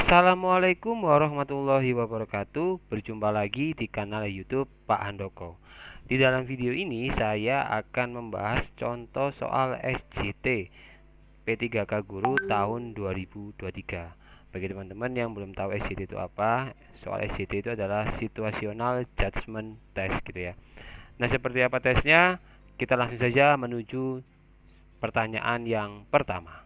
Assalamualaikum warahmatullahi wabarakatuh. Berjumpa lagi di kanal YouTube Pak Handoko. Di dalam video ini saya akan membahas contoh soal SJT P3K Guru tahun 2023. Bagi teman-teman yang belum tahu SJT itu apa, soal SJT itu adalah Situational Judgment Test gitu ya. Nah, seperti apa tesnya? Kita langsung saja menuju pertanyaan yang pertama.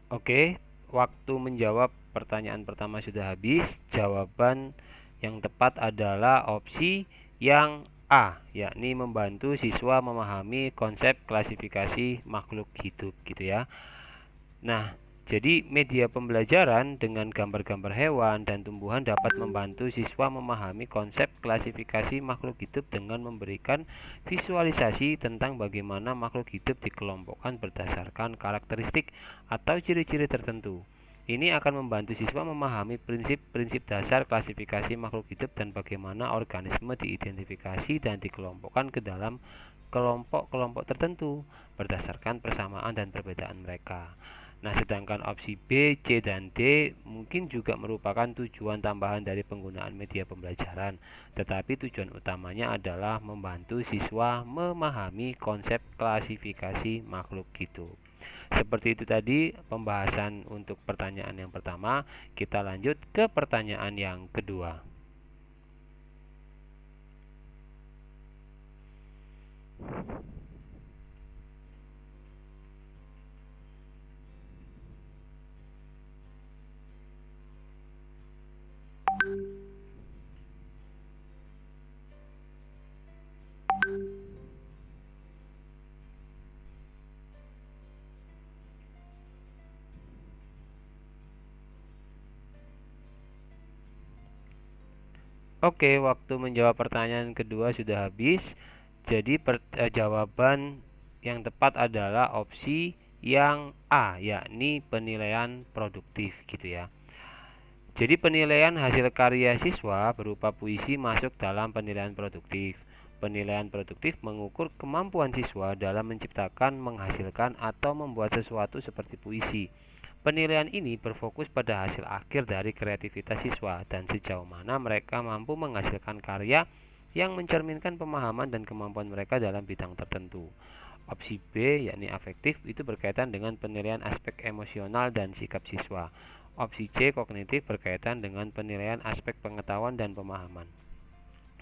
Oke, waktu menjawab pertanyaan pertama sudah habis. Jawaban yang tepat adalah opsi yang A, yakni membantu siswa memahami konsep klasifikasi makhluk hidup gitu ya. Nah, jadi media pembelajaran dengan gambar-gambar hewan dan tumbuhan dapat membantu siswa memahami konsep klasifikasi makhluk hidup dengan memberikan visualisasi tentang bagaimana makhluk hidup dikelompokkan berdasarkan karakteristik atau ciri-ciri tertentu. Ini akan membantu siswa memahami prinsip-prinsip dasar klasifikasi makhluk hidup dan bagaimana organisme diidentifikasi dan dikelompokkan ke dalam kelompok-kelompok tertentu berdasarkan persamaan dan perbedaan mereka. Nah, sedangkan opsi B, C, dan D mungkin juga merupakan tujuan tambahan dari penggunaan media pembelajaran, tetapi tujuan utamanya adalah membantu siswa memahami konsep klasifikasi makhluk hidup. Seperti itu tadi pembahasan untuk pertanyaan yang pertama. Kita lanjut ke pertanyaan yang kedua. Oke, waktu menjawab pertanyaan kedua sudah habis. Jadi jawaban yang tepat adalah opsi yang A, yakni penilaian produktif gitu ya. Jadi penilaian hasil karya siswa berupa puisi masuk dalam penilaian produktif. Penilaian produktif mengukur kemampuan siswa dalam menciptakan, menghasilkan, atau membuat sesuatu seperti puisi. Penilaian ini berfokus pada hasil akhir dari kreativitas siswa dan sejauh mana mereka mampu menghasilkan karya yang mencerminkan pemahaman dan kemampuan mereka dalam bidang tertentu. Opsi B, yakni afektif, itu berkaitan dengan penilaian aspek emosional dan sikap siswa. Opsi C, kognitif, berkaitan dengan penilaian aspek pengetahuan dan pemahaman.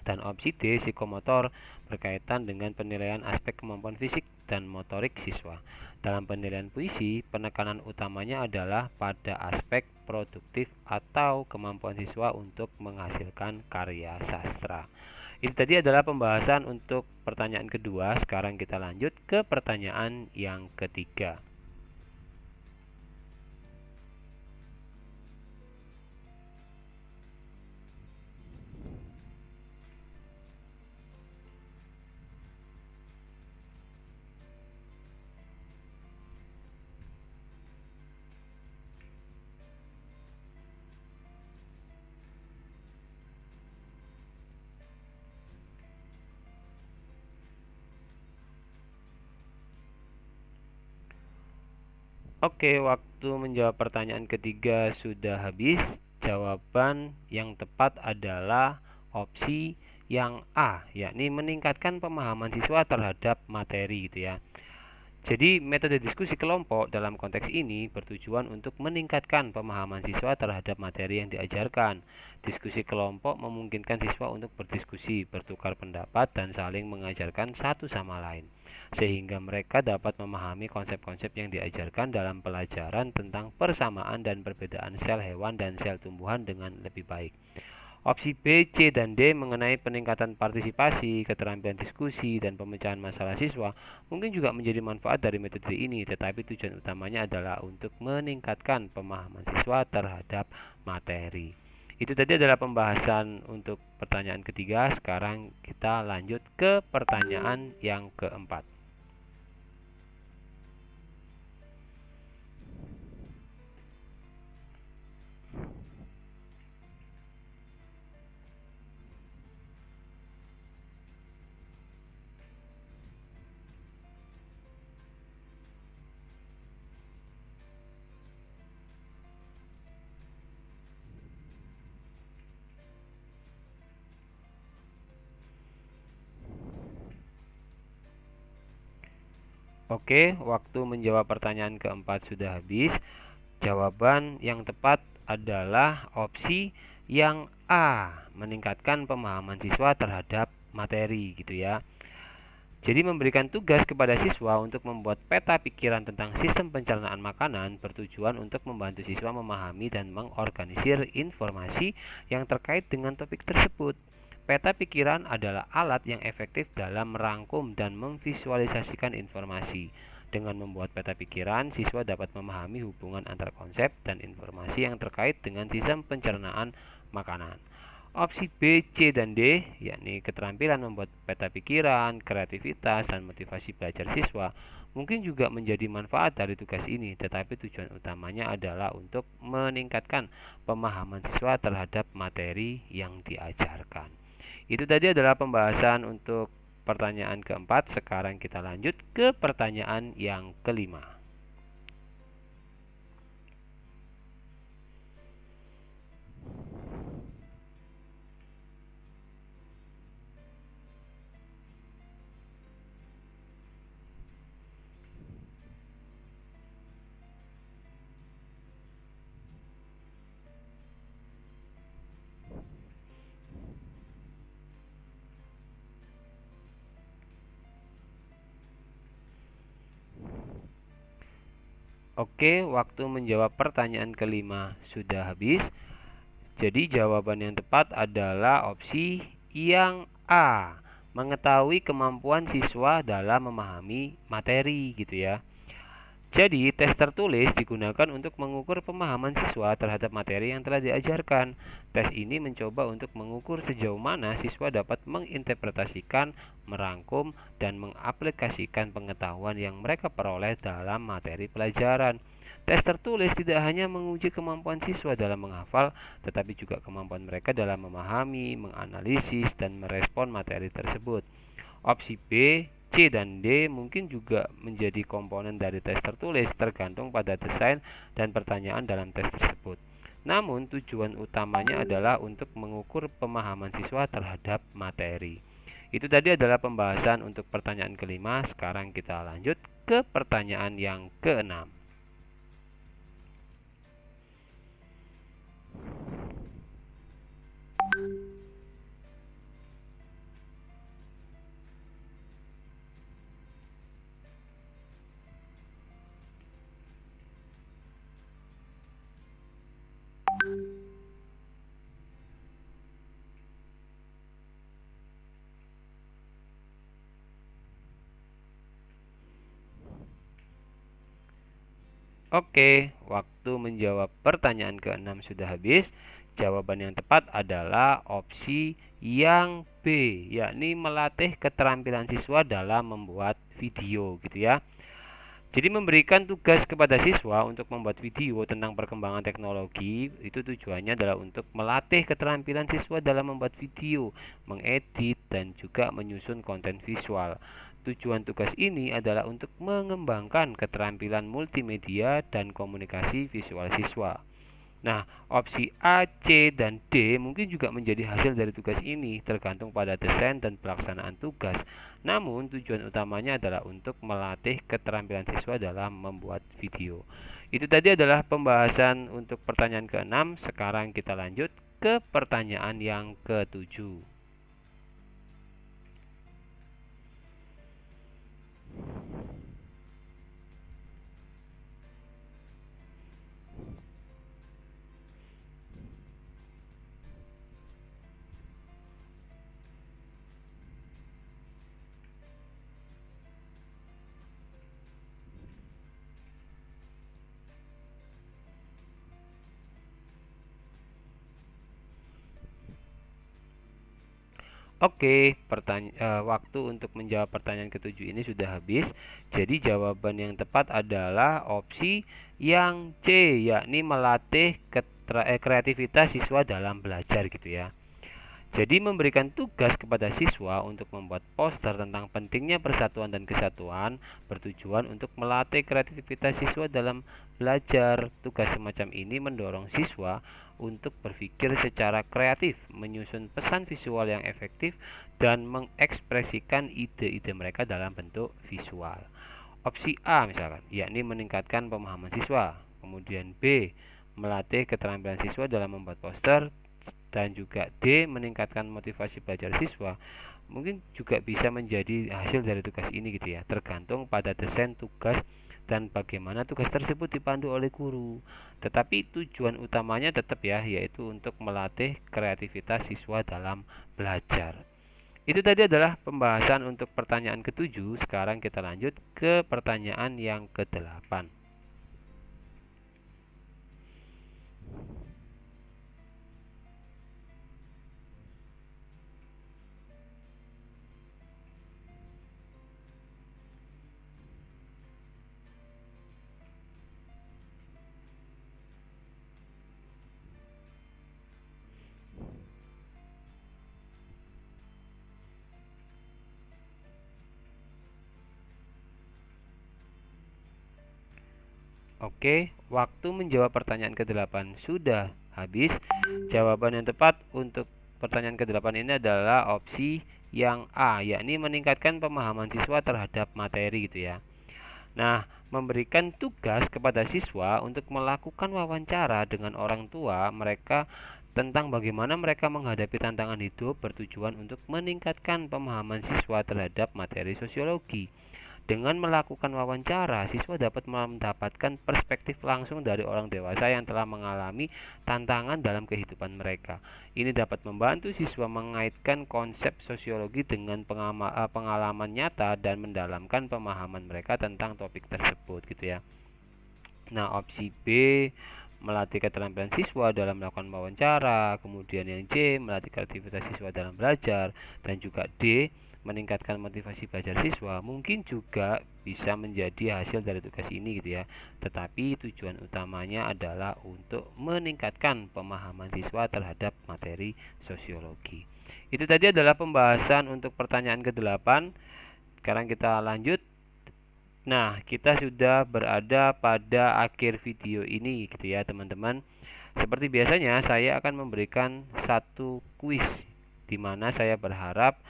Dan opsi D, psikomotor, berkaitan dengan penilaian aspek kemampuan fisik dan motorik siswa. Dalam penilaian puisi, penekanan utamanya adalah pada aspek produktif atau kemampuan siswa untuk menghasilkan karya sastra. Itu tadi adalah pembahasan untuk pertanyaan kedua. Sekarang kita lanjut ke pertanyaan yang ketiga. Oke, waktu menjawab pertanyaan ketiga sudah habis. Jawaban yang tepat adalah opsi yang A, yakni meningkatkan pemahaman siswa terhadap materi gitu ya. Jadi metode diskusi kelompok dalam konteks ini bertujuan untuk meningkatkan pemahaman siswa terhadap materi yang diajarkan. Diskusi kelompok memungkinkan siswa untuk berdiskusi, bertukar pendapat, dan saling mengajarkan satu sama lain, sehingga mereka dapat memahami konsep-konsep yang diajarkan dalam pelajaran tentang persamaan dan perbedaan sel hewan dan sel tumbuhan dengan lebih baik. Opsi B, C, dan D mengenai peningkatan partisipasi, keterampilan diskusi, dan pemecahan masalah siswa mungkin juga menjadi manfaat dari metode ini, tetapi tujuan utamanya adalah untuk meningkatkan pemahaman siswa terhadap materi. Itu tadi adalah pembahasan untuk pertanyaan ketiga. Sekarang kita lanjut ke pertanyaan yang keempat. Oke, waktu menjawab pertanyaan keempat sudah habis. Jawaban yang tepat adalah opsi yang A, meningkatkan pemahaman siswa terhadap materi gitu ya. Jadi memberikan tugas kepada siswa untuk membuat peta pikiran tentang sistem pencernaan makanan bertujuan untuk membantu siswa memahami dan mengorganisir informasi yang terkait dengan topik tersebut. Peta pikiran adalah alat yang efektif dalam merangkum dan memvisualisasikan informasi. Dengan membuat peta pikiran, siswa dapat memahami hubungan antar konsep dan informasi yang terkait dengan sistem pencernaan makanan. Opsi B, C, dan D, yakni keterampilan membuat peta pikiran, kreativitas, dan motivasi belajar siswa, mungkin juga menjadi manfaat dari tugas ini, tetapi tujuan utamanya adalah untuk meningkatkan pemahaman siswa terhadap materi yang diajarkan. Itu tadi adalah pembahasan untuk pertanyaan keempat. Sekarang kita lanjut ke pertanyaan yang kelima. Oke, waktu menjawab pertanyaan kelima sudah habis. Jadi jawaban yang tepat adalah opsi yang A, mengetahui kemampuan siswa dalam memahami materi gitu ya. Jadi, tes tertulis digunakan untuk mengukur pemahaman siswa terhadap materi yang telah diajarkan. Tes ini mencoba untuk mengukur sejauh mana siswa dapat menginterpretasikan, merangkum, dan mengaplikasikan pengetahuan yang mereka peroleh dalam materi pelajaran. Tes tertulis tidak hanya menguji kemampuan siswa dalam menghafal, tetapi juga kemampuan mereka dalam memahami, menganalisis, dan merespon materi tersebut. Opsi B, C, dan D mungkin juga menjadi komponen dari tes tertulis, tergantung pada desain dan pertanyaan dalam tes tersebut. Namun, tujuan utamanya adalah untuk mengukur pemahaman siswa terhadap materi. Itu tadi adalah pembahasan untuk pertanyaan kelima. Sekarang kita lanjut ke pertanyaan yang keenam. Oke, waktu menjawab pertanyaan ke-6 sudah habis. Jawaban yang tepat adalah opsi yang B, yakni melatih keterampilan siswa dalam membuat video gitu ya. Jadi memberikan tugas kepada siswa untuk membuat video tentang perkembangan teknologi, itu tujuannya adalah untuk melatih keterampilan siswa dalam membuat video, mengedit, dan juga menyusun konten visual. Tujuan tugas ini adalah untuk mengembangkan keterampilan multimedia dan komunikasi visual siswa. Nah, opsi A, C, dan D mungkin juga menjadi hasil dari tugas ini, tergantung pada desain dan pelaksanaan tugas. Namun, tujuan utamanya adalah untuk melatih keterampilan siswa dalam membuat video. Itu tadi adalah pembahasan untuk pertanyaan ke-6. Sekarang kita lanjut ke pertanyaan yang ke-7. Oke, waktu untuk menjawab pertanyaan ketujuh ini sudah habis. Jadi jawaban yang tepat adalah opsi yang C, yakni melatih kreativitas siswa dalam belajar gitu ya. Jadi memberikan tugas kepada siswa untuk membuat poster tentang pentingnya persatuan dan kesatuan bertujuan untuk melatih kreativitas siswa dalam belajar. Tugas semacam ini mendorong siswa untuk berpikir secara kreatif, menyusun pesan visual yang efektif, dan mengekspresikan ide-ide mereka dalam bentuk visual. Opsi A misalkan, yakni meningkatkan pemahaman siswa. Kemudian B, melatih keterampilan siswa dalam membuat poster, dan juga D, meningkatkan motivasi belajar siswa. Mungkin juga bisa menjadi hasil dari tugas ini gitu ya, tergantung pada desain tugas dan bagaimana tugas tersebut dipandu oleh guru. Tetapi tujuan utamanya tetap ya, yaitu untuk melatih kreativitas siswa dalam belajar. Itu tadi adalah pembahasan untuk pertanyaan ketujuh. Sekarang kita lanjut ke pertanyaan yang ke-8. Oke, waktu menjawab pertanyaan ke-8 sudah habis. Jawaban yang tepat untuk pertanyaan ke-8 ini adalah opsi yang A, yakni meningkatkan pemahaman siswa terhadap materi gitu ya. Nah, memberikan tugas kepada siswa untuk melakukan wawancara dengan orang tua mereka tentang bagaimana mereka menghadapi tantangan hidup bertujuan untuk meningkatkan pemahaman siswa terhadap materi sosiologi. Dengan melakukan wawancara, siswa dapat mendapatkan perspektif langsung dari orang dewasa yang telah mengalami tantangan dalam kehidupan mereka. Ini dapat membantu siswa mengaitkan konsep sosiologi dengan pengalaman nyata dan mendalamkan pemahaman mereka tentang topik tersebut gitu ya. Nah, opsi B, melatih keterampilan siswa dalam melakukan wawancara, kemudian yang C, melatih kreativitas siswa dalam belajar, dan juga D, meningkatkan motivasi belajar siswa. Mungkin juga bisa menjadi hasil dari tugas ini gitu ya. Tetapi tujuan utamanya adalah untuk meningkatkan pemahaman siswa terhadap materi sosiologi. Itu tadi adalah pembahasan untuk pertanyaan ke-8. Sekarang kita lanjut. Nah, kita sudah berada pada akhir video ini gitu ya, teman-teman. Seperti biasanya, saya akan memberikan satu kuis di mana saya berharap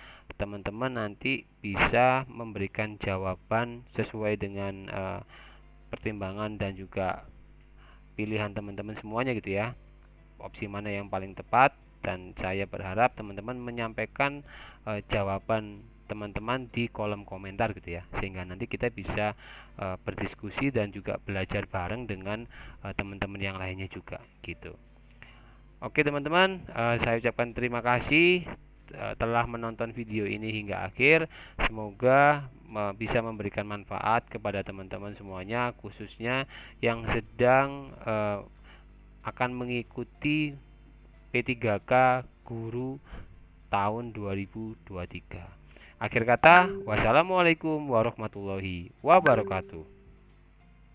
teman-teman nanti bisa memberikan jawaban sesuai dengan pertimbangan dan juga pilihan teman-teman semuanya gitu ya. Opsi mana yang paling tepat, dan saya berharap teman-teman menyampaikan jawaban teman-teman di kolom komentar gitu ya, sehingga nanti kita bisa berdiskusi dan juga belajar bareng dengan teman-teman yang lainnya juga gitu. Oke teman-teman, saya ucapkan terima kasih telah menonton video ini hingga akhir. Semoga bisa memberikan manfaat kepada teman-teman semuanya, khususnya yang sedang akan mengikuti P3K Guru tahun 2023. Akhir kata, wassalamualaikum warahmatullahi wabarakatuh.